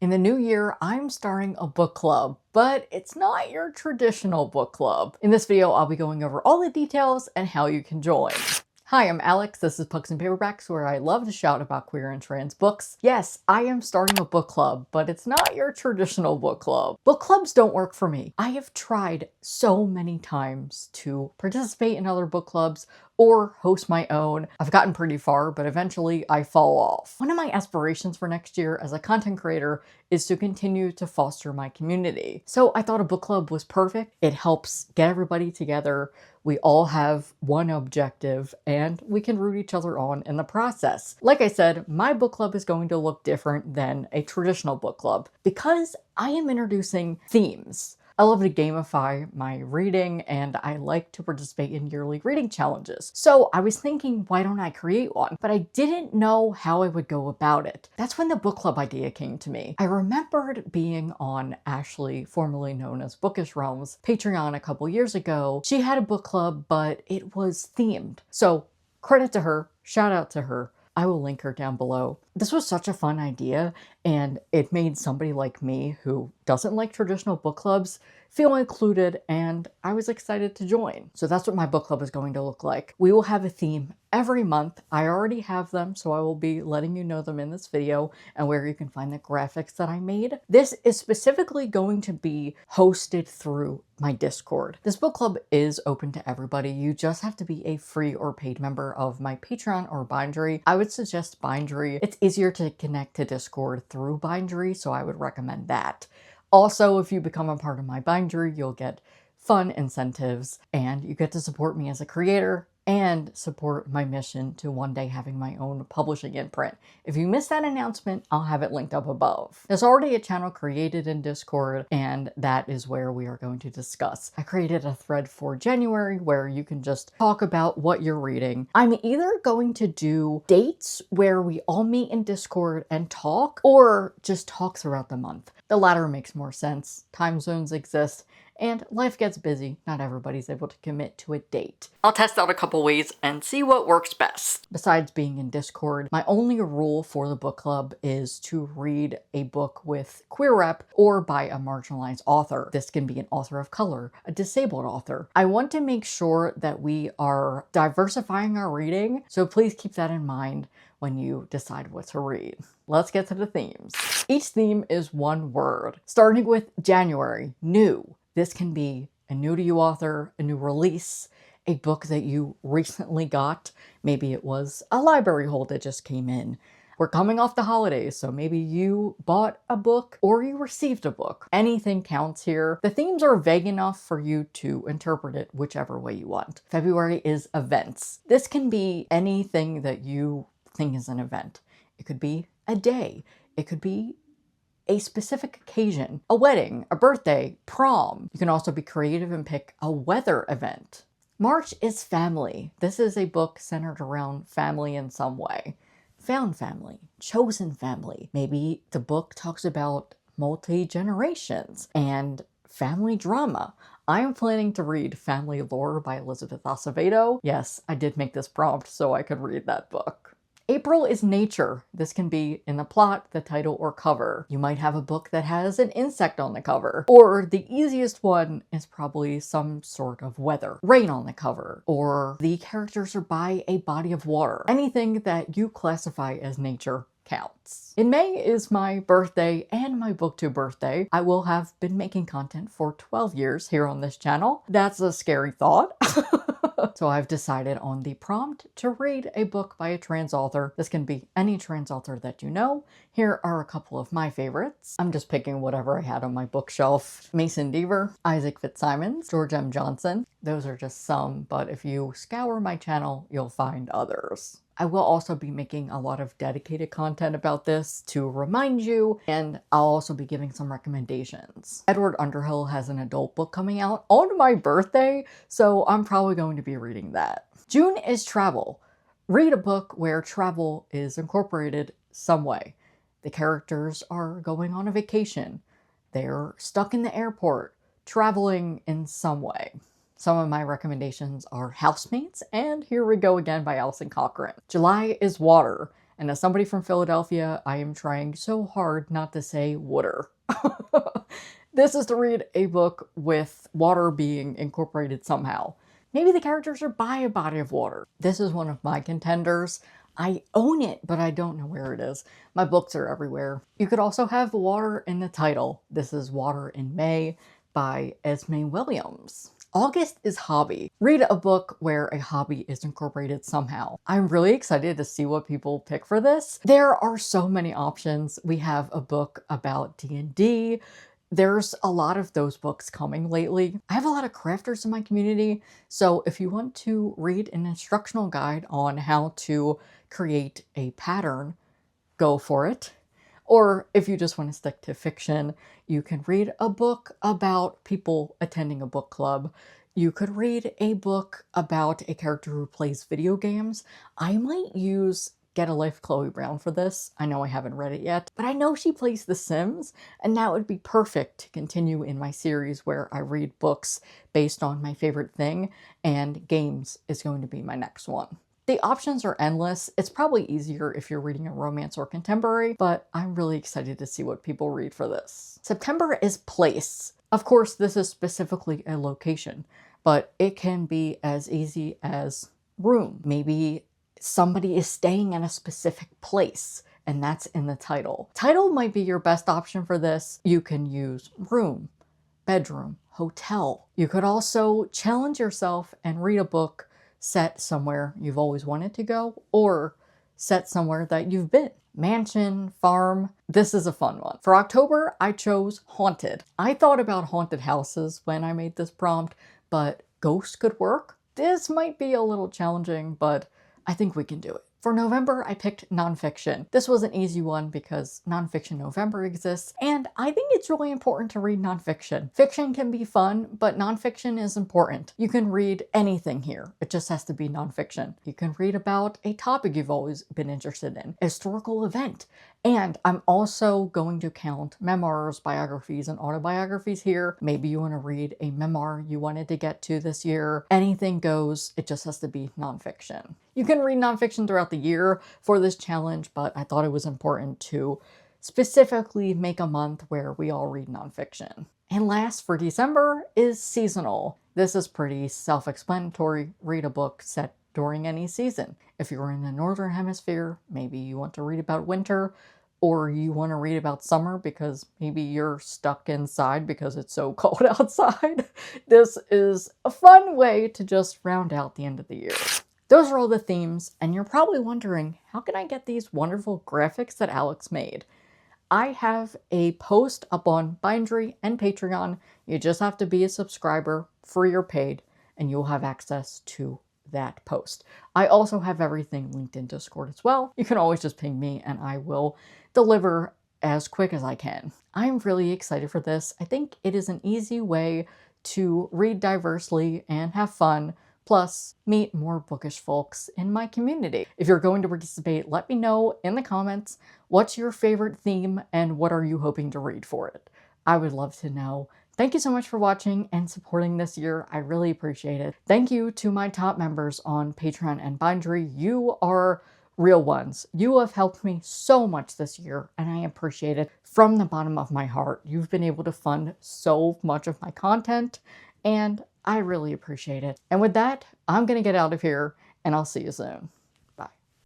In the new year, I'm starting a book club, but it's not your traditional book club. In this video, I'll be going over all the details and how you can join. Hi, I'm Alex. This is Pucksandpaperbacks, where I love to shout about queer and trans books. Yes, I am starting a book club, but it's not your traditional book club. Book clubs don't work for me. I have tried so many times to participate in other book clubs or host my own. I've gotten pretty far, but eventually I fall off. One of my aspirations for next year as a content creator is to continue to foster my community. So I thought a book club was perfect. It helps get everybody together. We all have one objective and we can root each other on in the process. Like I said, my book club is going to look different than a traditional book club because I am introducing themes. I love to gamify my reading and I like to participate in yearly reading challenges. So I was thinking, why don't I create one? But I didn't know how I would go about it. That's when the book club idea came to me. I remembered being on Ashley, formerly known as Bookish Realms, Patreon a couple years ago. She had a book club, but it was themed. So credit to her, shout out to her. I will link her down below. This was such a fun idea, and it made somebody like me who doesn't like traditional book clubs feel included, and I was excited to join. So that's what my book club is going to look like. We will have a theme every month. I already have them, so I will be letting you know them in this video and where you can find the graphics that I made. This is specifically going to be hosted through my Discord. This book club is open to everybody. You just have to be a free or paid member of my Patreon or Bindery. I would suggest Bindery. It's easier to connect to Discord through Bindery, so I would recommend that. Also, if you become a part of my Bindery, you'll get fun incentives and you get to support me as a creator and support my mission to one day having my own publishing imprint. If you missed that announcement, I'll have it linked up above. There's already a channel created in Discord, and that is where we are going to discuss. I created a thread for January where you can just talk about what you're reading. I'm either going to do dates where we all meet in Discord and talk, or just talk throughout the month. The latter makes more sense. Time zones exist, and life gets busy. Not everybody's able to commit to a date. I'll test out a couple ways and see what works best. Besides being in Discord, my only rule for the book club is to read a book with queer rep or by a marginalized author. This can be an author of color, a disabled author. I want to make sure that we are diversifying our reading, so please keep that in mind when you decide what to read. Let's get to the themes. Each theme is one word, starting with January, new. This can be a new to you author, a new release, a book that you recently got. Maybe it was a library hold that just came in. We're coming off the holidays, so maybe you bought a book or you received a book. Anything counts here. The themes are vague enough for you to interpret it whichever way you want. February is events. This can be anything that you think is an event. It could be a day. It could be a specific occasion, a wedding, a birthday, prom. You can also be creative and pick a weather event. March is family. This is a book centered around family in some way. Found family, chosen family. Maybe the book talks about multi-generations and family drama. I'm planning to read Family Lore by Elizabeth Acevedo. Yes, I did make this prompt so I could read that book. April is nature. This can be in the plot, the title, or cover. You might have a book that has an insect on the cover. Or the easiest one is probably some sort of weather. Rain on the cover. Or the characters are by a body of water. Anything that you classify as nature counts. In May is my birthday and my booktube birthday. I will have been making content for 12 years here on this channel. That's a scary thought. So I've decided on the prompt to read a book by a trans author. This can be any trans author that you know. Here are a couple of my favorites. I'm just picking whatever I had on my bookshelf. Mason Deaver, Isaac Fitzsimons, George M. Johnson. Those are just some, but if you scour my channel, you'll find others. I will also be making a lot of dedicated content about this to remind you, and I'll also be giving some recommendations. Edward Underhill has an adult book coming out on my birthday, so I'm probably going to be reading that. June is travel. Read a book where travel is incorporated some way. The characters are going on a vacation. They're stuck in the airport, traveling in some way. Some of my recommendations are Housemates and Here We Go Again by Alison Cochrane. July is water. And as somebody from Philadelphia, I am trying so hard not to say water. This is to read a book with water being incorporated somehow. Maybe the characters are by a body of water. This is one of my contenders. I own it, but I don't know where it is. My books are everywhere. You could also have water in the title. This is Water in May by Esme Williams. August is hobby. Read a book where a hobby is incorporated somehow. I'm really excited to see what people pick for this. There are so many options. We have a book about D&D. There's a lot of those books coming lately. I have a lot of crafters in my community, so if you want to read an instructional guide on how to create a pattern, go for it. Or if you just want to stick to fiction, you can read a book about people attending a book club. You could read a book about a character who plays video games. I might use Get a Life Chloe Brown for this. I know I haven't read it yet, but I know she plays The Sims, and that would be perfect to continue in my series where I read books based on my favorite thing, and games is going to be my next one. The options are endless. It's probably easier if you're reading a romance or contemporary, but I'm really excited to see what people read for this. September is place. Of course, this is specifically a location, but it can be as easy as room. Maybe somebody is staying in a specific place, and that's in the title. Title might be your best option for this. You can use room, bedroom, hotel. You could also challenge yourself and read a book set somewhere you've always wanted to go, or set somewhere that you've been. Mansion, farm, this is a fun one. For October, I chose haunted. I thought about haunted houses when I made this prompt, but ghosts could work. This might be a little challenging, but I think we can do it. For November, I picked nonfiction. This was an easy one because Nonfiction November exists, and I think it's really important to read nonfiction. Fiction can be fun, but nonfiction is important. You can read anything here. It just has to be nonfiction. You can read about a topic you've always been interested in, a historical event, and I'm also going to count memoirs, biographies, and autobiographies here. Maybe you want to read a memoir you wanted to get to this year. Anything goes. It just has to be nonfiction. You can read nonfiction throughout the year for this challenge, but I thought it was important to specifically make a month where we all read nonfiction. And last for December is seasonal. This is pretty self-explanatory. Read a book set during any season. If you're in the Northern Hemisphere, maybe you want to read about winter, or you want to read about summer because maybe you're stuck inside because it's so cold outside. This is a fun way to just round out the end of the year. Those are all the themes, and you're probably wondering, how can I get these wonderful graphics that Alex made? I have a post up on Bindry and Patreon. You just have to be a subscriber, free or paid, and you'll have access to that post. I also have everything linked in Discord as well. You can always just ping me and I will deliver as quick as I can. I'm really excited for this. I think it is an easy way to read diversely and have fun, plus meet more bookish folks in my community. If you're going to participate, let me know in the comments what's your favorite theme and what are you hoping to read for it. I would love to know. Thank you so much for watching and supporting this year. I really appreciate it. Thank you to my top members on Patreon and Bindry. You are real ones. You have helped me so much this year, and I appreciate it from the bottom of my heart. You've been able to fund so much of my content, and I really appreciate it. And with that, I'm gonna get out of here, and I'll see you soon.